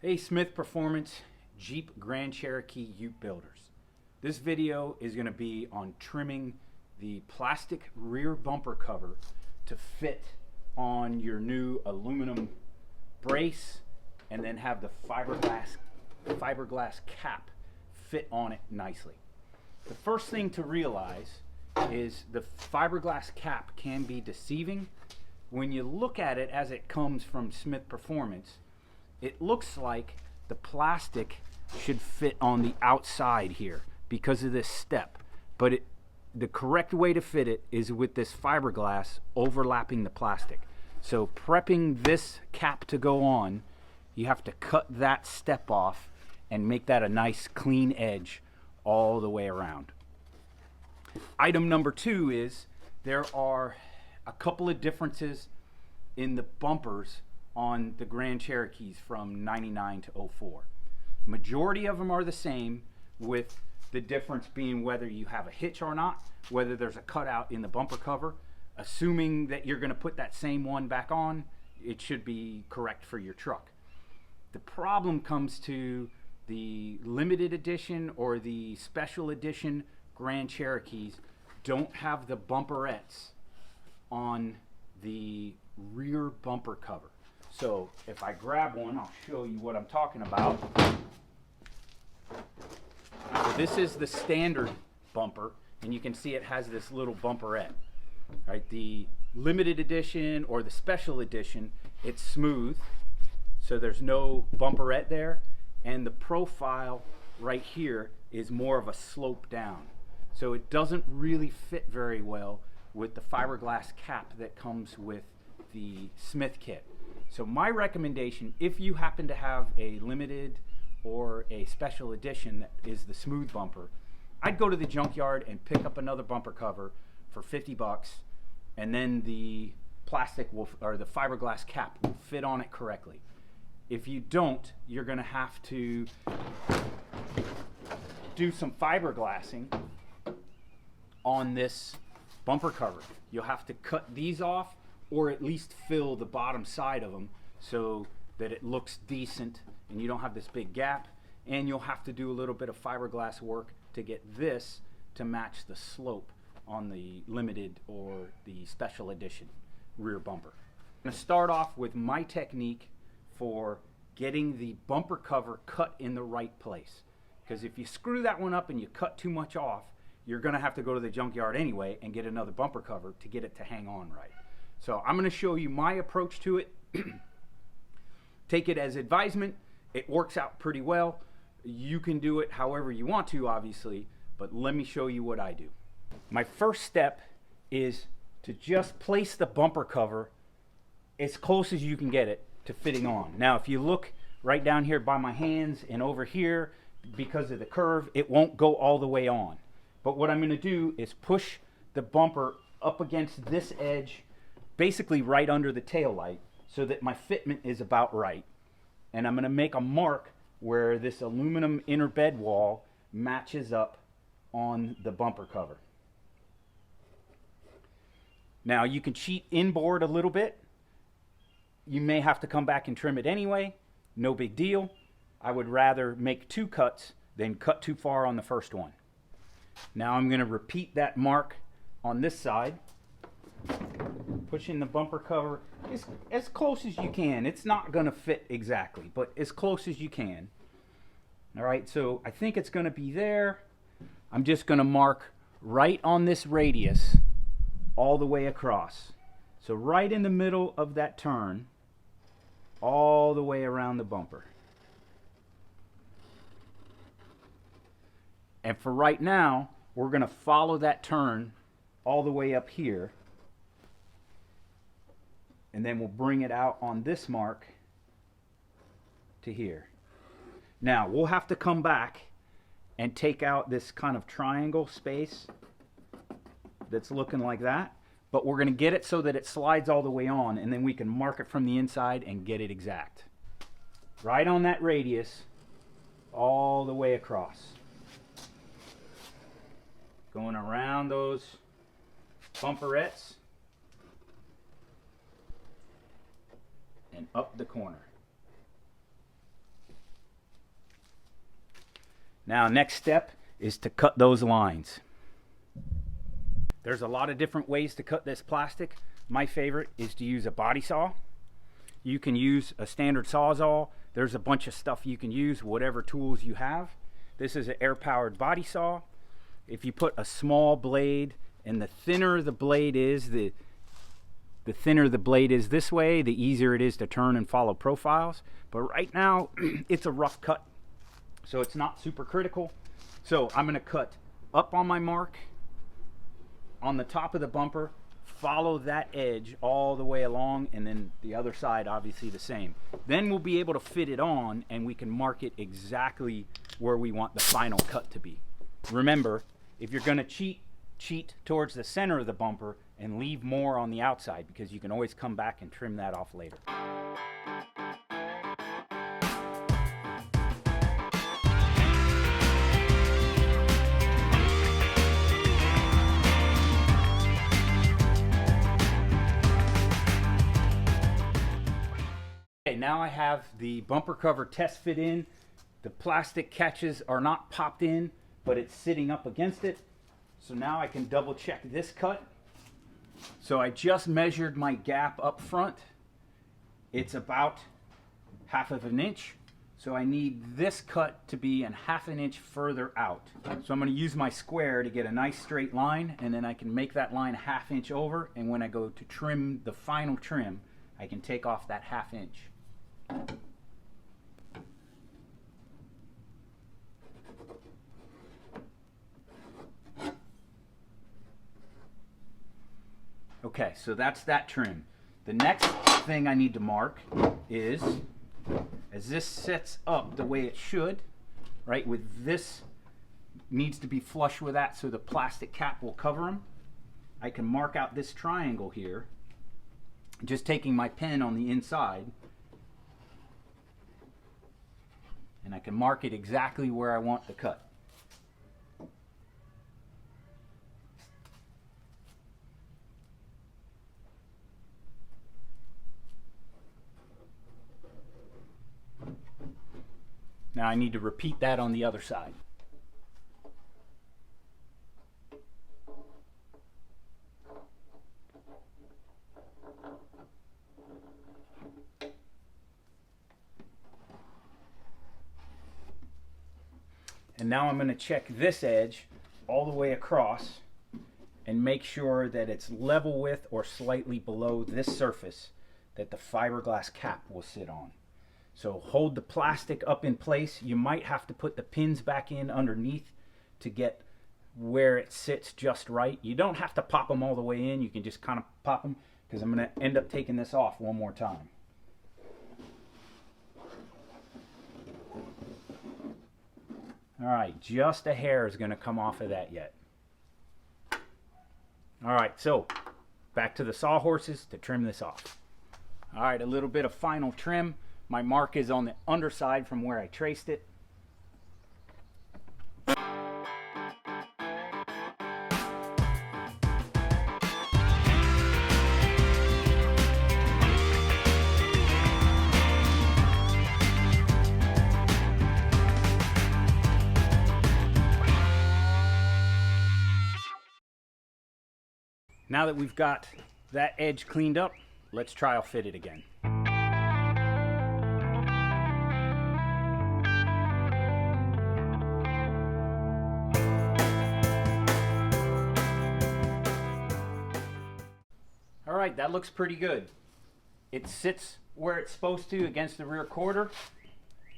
Hey, Smyth Performance Jeep Grand Cherokee Ute builders. This video is going to be on trimming the plastic rear bumper cover to fit on your new aluminum brace and then have the fiberglass cap fit on it nicely. The first thing to realize is the fiberglass cap can be deceiving. When you look at it as it comes from Smyth Performance, it looks like the plastic should fit on the outside here because of this step, but the correct way to fit it is with this fiberglass overlapping the plastic. So prepping this cap to go on, you have to cut that step off and make that a nice clean edge all the way around. Item number 2 is there are a couple of differences in the bumpers on the Grand Cherokees from 99 to 04. Majority of them are the same, with the difference being whether you have a hitch or not, whether there's a cutout in the bumper cover. Assuming that you're going to put that same one back on, it should be correct for your truck. The problem comes to the limited edition or the special edition Grand Cherokees don't have the bumperettes on the rear bumper cover. So if I grab one, I'll show you what I'm talking about. So this is the standard bumper, and you can see it has this little bumperette. All right, the limited edition or the special edition, it's smooth, so there's no bumperette there, and the profile right here is more of a slope down. So it doesn't really fit very well with the fiberglass cap that comes with the Smyth kit. So my recommendation, if you happen to have a limited or a special edition that is the smooth bumper, I'd go to the junkyard and pick up another bumper cover for 50 bucks, and then the plastic will, or the fiberglass cap will fit on it correctly. If you don't, you're gonna have to do some fiberglassing on this bumper cover. You'll have to cut these off, or at least fill the bottom side of them so that it looks decent and you don't have this big gap. And you'll have to do a little bit of fiberglass work to get this to match the slope on the limited or the special edition rear bumper. I'm going to start off with my technique for getting the bumper cover cut in the right place. Because if you screw that one up and you cut too much off, you're going to have to go to the junkyard anyway and get another bumper cover to get it to hang on right. So I'm going to show you my approach to it. Take it as advisement. It works out pretty well. You can do it however you want to, obviously, but let me show you what I do. My first step is to just place the bumper cover as close as you can get it to fitting on. Now, if you look right down here by my hands and over here, because of the curve, it won't go all the way on. But what I'm going to do is push the bumper up against this edge, basically right under the tail light, so that my fitment is about right. And I'm going to make a mark where this aluminum inner bed wall matches up on the bumper cover. Now you can cheat inboard a little bit. You may have to come back and trim it anyway. No big deal. I would rather make 2 cuts than cut too far on the first one. Now I'm going to repeat that mark on this side, pushing the bumper cover as close as you can. It's not going to fit exactly, but as close as you can. All right, so I think it's going to be there. I'm just going to mark right on this radius all the way across. So right in the middle of that turn, all the way around the bumper. And for right now, we're going to follow that turn all the way up here. And then we'll bring it out on this mark to here. Now, we'll have to come back and take out this kind of triangle space that's looking like that. But we're going to get it so that it slides all the way on, and then we can mark it from the inside and get it exact. Right on that radius, all the way across. Going around those bumperettes and up the corner. Now, next step is to cut those lines. There's a lot of different ways to cut this plastic. My favorite is to use a body saw. You can use a standard Sawzall. There's a bunch of stuff you can use, whatever tools you have. This is an air-powered body saw. If you put a small blade, and the thinner the blade is, the thinner the blade is this way, the easier it is to turn and follow profiles. But right now, it's a rough cut, so it's not super critical. So I'm gonna cut up on my mark, on the top of the bumper, follow that edge all the way along, and then the other side obviously the same. Then we'll be able to fit it on, and we can mark it exactly where we want the final cut to be. Remember, if you're gonna cheat towards the center of the bumper and leave more on the outside, because you can always come back and trim that off later. Okay, now I have the bumper cover test fit in. The plastic catches are not popped in, but it's sitting up against it. So now I can double check this cut. So I just measured my gap up front. It's about 1/2 inch. So I need this cut to be 1/2 inch further out. So I'm going to use my square to get a nice straight line, and then I can make that line 1/2 inch over, and when I go to trim the final trim, I can take off that 1/2 inch. Okay, so that's that trim. The next thing I need to mark is, as this sets up the way it should, right, with this needs to be flush with that so the plastic cap will cover them. I can mark out this triangle here, just taking my pen on the inside, and I can mark it exactly where I want the cut. Now I need to repeat that on the other side. And now I'm going to check this edge all the way across and make sure that it's level with or slightly below this surface that the fiberglass cap will sit on. So hold the plastic up in place. You might have to put the pins back in underneath to get where it sits just right. You don't have to pop them all the way in. You can just kind of pop them, because I'm going to end up taking this off one more time. All right, just a hair is going to come off of that yet. All right, so back to the sawhorses to trim this off. All right, a little bit of final trim. My mark is on the underside from where I traced it. Now that we've got that edge cleaned up, let's trial fit it again. All right, that looks pretty good. It sits where it's supposed to against the rear quarter.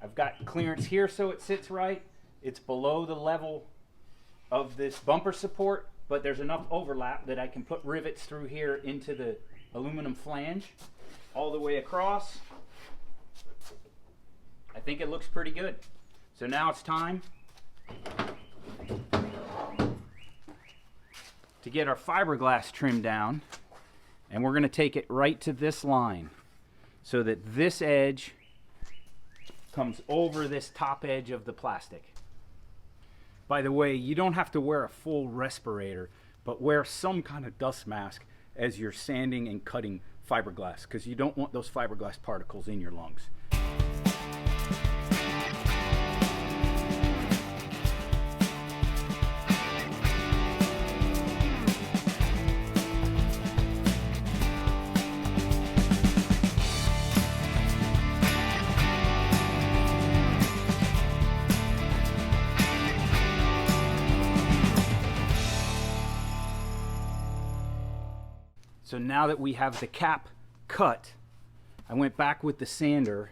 I've got clearance here so it sits right. It's below the level of this bumper support, but there's enough overlap that I can put rivets through here into the aluminum flange all the way across. I think it looks pretty good. So now it's time to get our fiberglass trim down, and we're going to take it right to this line so that this edge comes over this top edge of the plastic. By the way, you don't have to wear a full respirator, but wear some kind of dust mask as you're sanding and cutting fiberglass, because you don't want those fiberglass particles in your lungs. now that we have the cap cut, I went back with the sander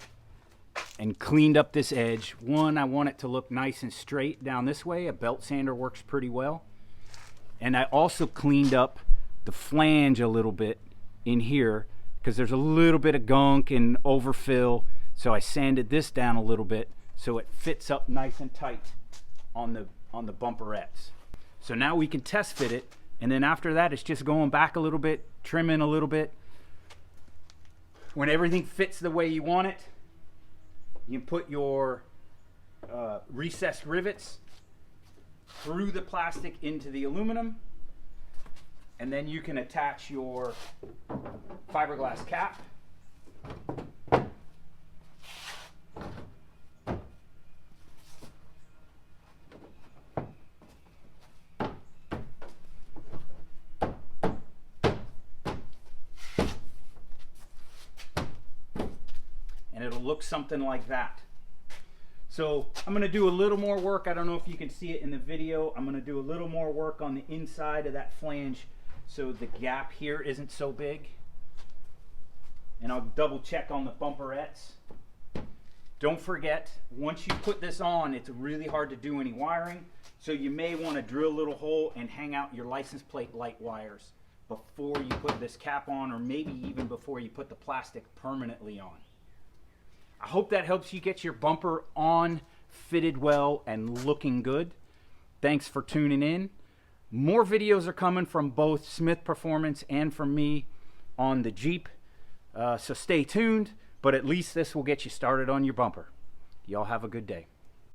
and cleaned up this edge. One, I want it to look nice and straight down this way. A belt sander works pretty well. And I also cleaned up the flange a little bit in here because there's a little bit of gunk and overfill. So I sanded this down a little bit so it fits up nice and tight on the bumperettes. So now we can test fit it, and then after that it's just going back a little bit, trimming a little bit. When everything fits the way you want it, you can put your recessed rivets through the plastic into the aluminum, and then you can attach your fiberglass cap. And it'll look something like that. So I'm going to do a little more work. I don't know if you can see it in the video. I'm going to do a little more work on the inside of that flange so the gap here isn't so big. And I'll double check on the bumperettes. Don't forget, once you put this on, it's really hard to do any wiring. So you may want to drill a little hole and hang out your license plate light wires before you put this cap on, or maybe even before you put the plastic permanently on. I hope that helps you get your bumper on, fitted well, and looking good. Thanks for tuning in. More videos are coming from both Smyth Performance and from me on the Jeep. So stay tuned, but at least this will get you started on your bumper. Y'all have a good day.